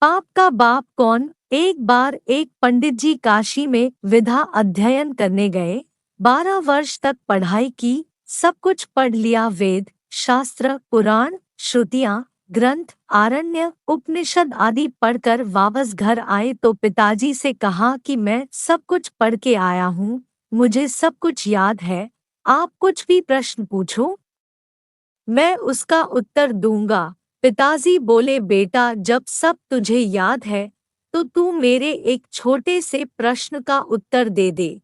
पाप का बाप कौन? एक बार एक पंडित जी काशी में विधा अध्ययन करने गए। 12 वर्ष तक पढ़ाई की, सब कुछ पढ़ लिया, वेद, शास्त्र, पुराण, श्रुतियाँ, ग्रंथ, आरण्य, उपनिषद आदि पढ़कर वापस घर आए तो पिताजी से कहा कि मैं सब कुछ पढ़ के आया हूँ, मुझे सब कुछ याद है, आप कुछ भी प्रश्न पूछो, मैं उसका उत्तर दूंगा। पिताजी बोले, बेटा जब सब तुझे याद है तो तू मेरे एक छोटे से प्रश्न का उत्तर दे दे।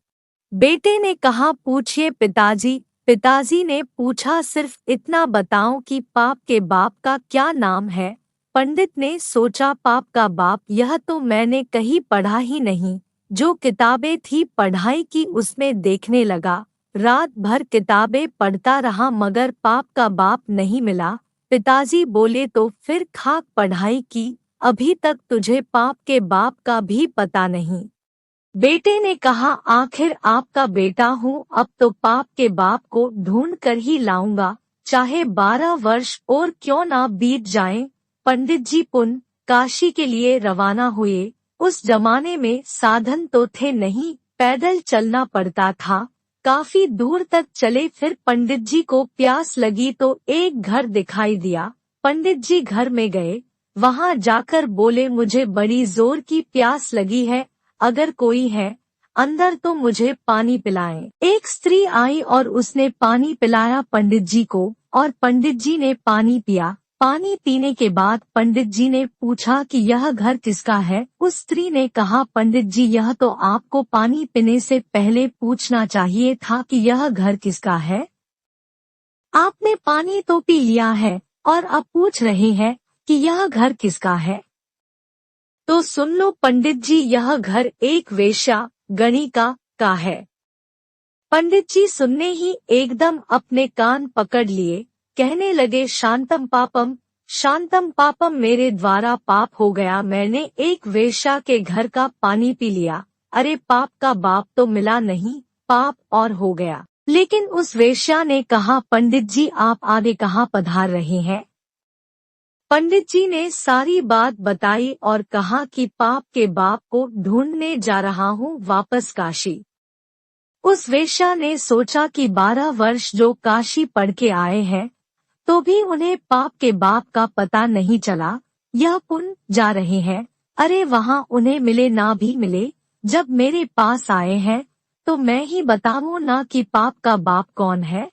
बेटे ने कहा, पूछिए पिताजी। पिताजी ने पूछा, सिर्फ इतना बताओ कि पाप के बाप का क्या नाम है। पंडित ने सोचा, पाप का बाप, यह तो मैंने कहीं पढ़ा ही नहीं। जो किताबें थी पढ़ाई की उसमें देखने लगा। रात भर किताबें पढ़ता रहा मगर पाप का बाप नहीं मिला। पिताजी बोले, तो फिर खाक पढ़ाई की, अभी तक तुझे पाप के बाप का भी पता नहीं। बेटे ने कहा, आखिर आपका बेटा हूँ, अब तो पाप के बाप को ढूंढ कर ही लाऊंगा, चाहे 12 वर्ष और क्यों ना बीत जाएं। पंडित जी पुन काशी के लिए रवाना हुए। उस जमाने में साधन तो थे नहीं, पैदल चलना पड़ता था। काफी दूर तक चले, फिर पंडित जी को प्यास लगी तो एक घर दिखाई दिया। पंडित जी घर में गए, वहां जाकर बोले, मुझे बड़ी जोर की प्यास लगी है, अगर कोई है अंदर तो मुझे पानी पिलाएं। एक स्त्री आई और उसने पानी पिलाया पंडित जी को, और पंडित जी ने पानी पिया। पानी पीने के बाद पंडित जी ने पूछा कि यह घर किसका है। उस स्त्री ने कहा, पंडित जी यह तो आपको पानी पीने से पहले पूछना चाहिए था कि यह घर किसका है। आपने पानी तो पी लिया है और अब पूछ रहे हैं कि यह घर किसका है। तो सुन लो पंडित जी, यह घर एक वेश्या गणिका का है। पंडित जी सुनने ही एकदम अपने कान पकड़ लिए, कहने लगे, शांतम पापम, मेरे द्वारा पाप हो गया, मैंने एक वेश्या के घर का पानी पी लिया। अरे पाप का बाप तो मिला नहीं, पाप और हो गया। लेकिन उस वेश्या ने कहा, पंडित जी आप आगे कहाँ पधार रहे हैं। पंडित जी ने सारी बात बताई और कहा कि पाप के बाप को ढूंढने जा रहा हूँ वापस काशी। उस वेश्या ने सोचा कि 12 वर्ष जो काशी पढ़ के आए हैं तो भी उन्हें पाप के बाप का पता नहीं चला। यह पुन जा रहे हैं, अरे वहाँ उन्हें मिले ना भी मिले, जब मेरे पास आए हैं तो मैं ही बताऊं ना कि पाप का बाप कौन है।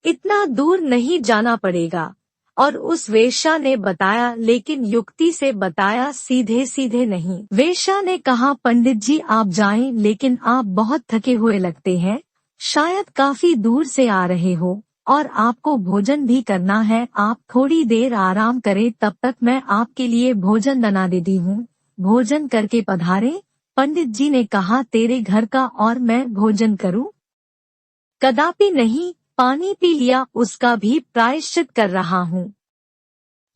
इतना दूर नहीं जाना पड़ेगा। और उस वेश्या ने बताया, लेकिन युक्ति से बताया, सीधे सीधे नहीं। वेश्या ने कहा, पंडित जी आप जाएं, लेकिन आप बहुत थके हुए लगते हैं, शायद काफी दूर से आ रहे हो और आपको भोजन भी करना है, आप थोड़ी देर आराम करें, तब तक मैं आपके लिए भोजन बना देती हूँ, भोजन करके पधारे। पंडित जी ने कहा, तेरे घर का और मैं भोजन करूँ? कदापि नहीं, पानी पी लिया उसका भी प्रायश्चित कर रहा हूँ।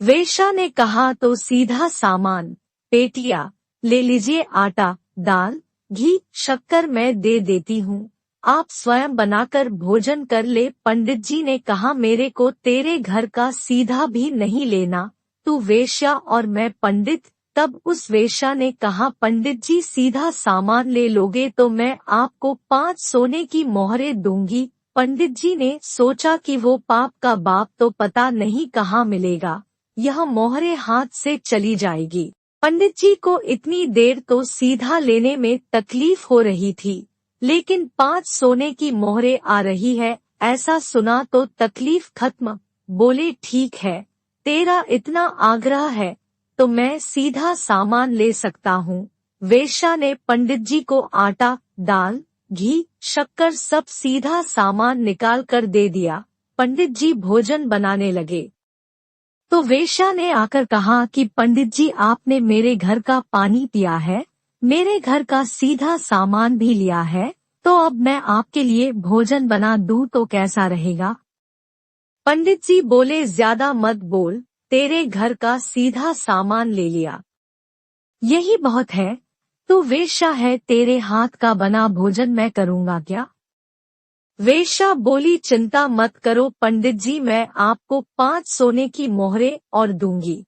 वेश्या ने कहा, तो सीधा सामान पेटिया ले लीजिए, आटा, दाल, घी, शक्कर मैं दे देती हूँ, आप स्वयं बनाकर भोजन कर ले। पंडित जी ने कहा, मेरे को तेरे घर का सीधा भी नहीं लेना, तू वेश्या और मैं पंडित। तब उस वेश्या ने कहा, पंडित जी सीधा सामान ले लोगे तो मैं आपको 5 सोने की मोहरें दूंगी। पंडित जी ने सोचा कि वो पाप का बाप तो पता नहीं कहाँ मिलेगा, यह मोहरें हाथ से चली जाएगी। पंडित जी को इतनी देर तो सीधा लेने में तकलीफ हो रही थी, लेकिन 5 सोने की मोहरें आ रही है, ऐसा सुना तो तकलीफ खत्म। बोले, ठीक है, तेरा इतना आग्रह है तो मैं सीधा सामान ले सकता हूँ। वेश्या ने पंडित जी को आटा, दाल, घी, शक्कर सब सीधा सामान निकाल कर दे दिया। पंडित जी भोजन बनाने लगे तो वेश्या ने आकर कहा कि पंडित जी आपने मेरे घर का पानी पिया है, मेरे घर का सीधा सामान भी लिया है, तो अब मैं आपके लिए भोजन बना दूं तो कैसा रहेगा। पंडित जी बोले, ज्यादा मत बोल, तेरे घर का सीधा सामान ले लिया, यही बहुत है, तू वेश्या है, तेरे हाथ का बना भोजन मैं करूँगा क्या। वेश्या बोली, चिंता मत करो पंडित जी, मैं आपको 5 सोने की मोहरें और दूंगी।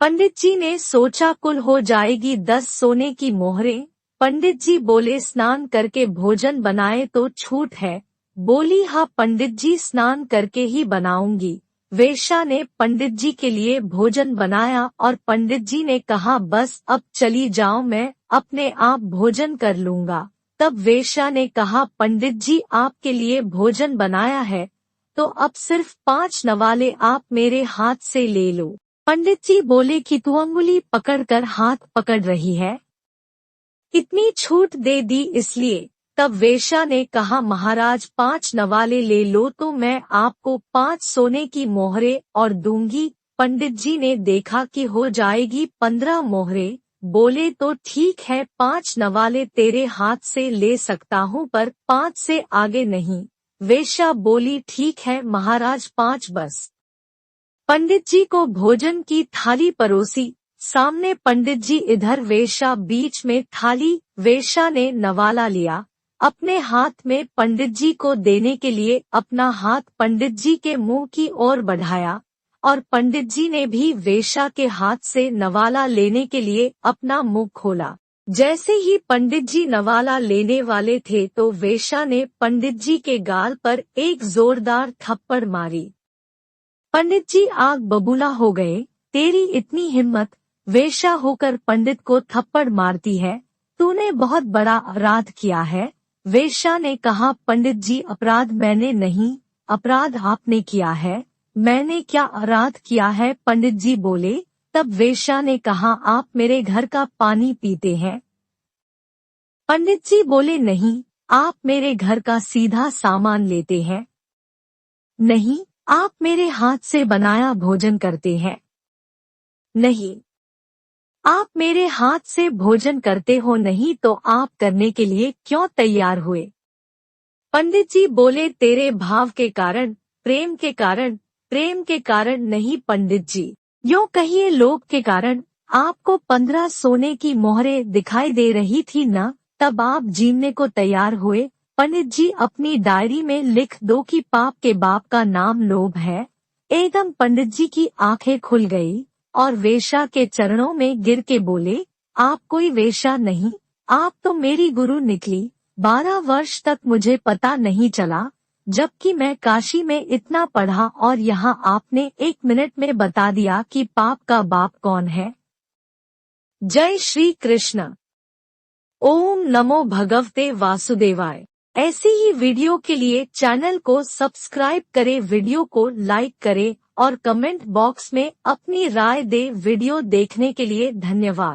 पंडित जी ने सोचा कुल हो जाएगी 10 सोने की मोहरें। पंडित जी बोले स्नान करके भोजन बनाए तो छूट है। बोली हाँ पंडित जी स्नान करके ही बनाऊंगी। वेश्या ने पंडित जी के लिए भोजन बनाया और पंडित जी ने कहा बस अब चली जाओ मैं अपने आप भोजन कर लूंगा। तब वेश्या ने कहा पंडित जी आपके लिए भोजन बनाया है तो अब सिर्फ 5 नवाले आप मेरे हाथ से ले लो। पंडित जी बोले कि तू अंगुली पकड़कर हाथ पकड़ रही है, इतनी छूट दे दी इसलिए। तब वेश्या ने कहा महाराज 5 नवाले ले लो तो मैं आपको 5 सोने की मोहरें और दूंगी। पंडित जी ने देखा कि हो जाएगी 15 मोहरें। बोले तो ठीक है 5 नवाले तेरे हाथ से ले सकता हूँ पर 5 से आगे नहीं। वेश्या बोली ठीक है महाराज 5 बस। पंडित जी को भोजन की थाली परोसी। सामने पंडित जी इधर वेश्या बीच में थाली। वेश्या ने नवाला लिया अपने हाथ में पंडित जी को देने के लिए अपना हाथ पंडित जी के मुंह की ओर बढ़ाया और पंडित जी ने भी वेश्या के हाथ से नवाला लेने के लिए अपना मुंह खोला। जैसे ही पंडित जी नवाला लेने वाले थे तो वेश्या ने पंडित जी के गाल पर एक जोरदार थप्पड़ मारी। पंडित जी आग बबूला हो गए। तेरी इतनी हिम्मत, वेश्या होकर पंडित को थप्पड़ मारती है, तूने बहुत बड़ा अपराध किया है। वेश्या ने कहा पंडित जी अपराध मैंने नहीं, अपराध आपने किया है। मैंने क्या अपराध किया है? पंडित जी बोले। तब वेश्या ने कहा आप मेरे घर का पानी पीते हैं। पंडित जी बोले नहीं, आप मेरे घर का सीधा सामान लेते हैं। नहीं, आप मेरे हाथ से बनाया भोजन करते हैं। नहीं, आप मेरे हाथ से भोजन करते हो नहीं तो आप करने के लिए क्यों तैयार हुए? पंडित जी बोले तेरे भाव के कारण, प्रेम के कारण। प्रेम के कारण नहीं पंडित जी, यूँ कहिए लोभ के कारण। आपको 15 सोने की मोहरें दिखाई दे रही थी न, तब आप जीने को तैयार हुए। पंडित जी अपनी डायरी में लिख दो कि पाप के बाप का नाम लोभ है। एकदम पंडित जी की आंखें खुल गई और वेश्या के चरणों में गिर के बोले आप कोई वेश्या नहीं, आप तो मेरी गुरु निकली। 12 वर्ष तक मुझे पता नहीं चला, जबकि मैं काशी में इतना पढ़ा और यहाँ आपने 1 मिनट में बता दिया कि पाप का बाप कौन है। जय श्री कृष्ण। ओम नमो भगवते वासुदेवाय। ऐसी ही वीडियो के लिए चैनल को सब्सक्राइब करें, वीडियो को लाइक करें और कमेंट बॉक्स में अपनी राय दें। वीडियो देखने के लिए धन्यवाद।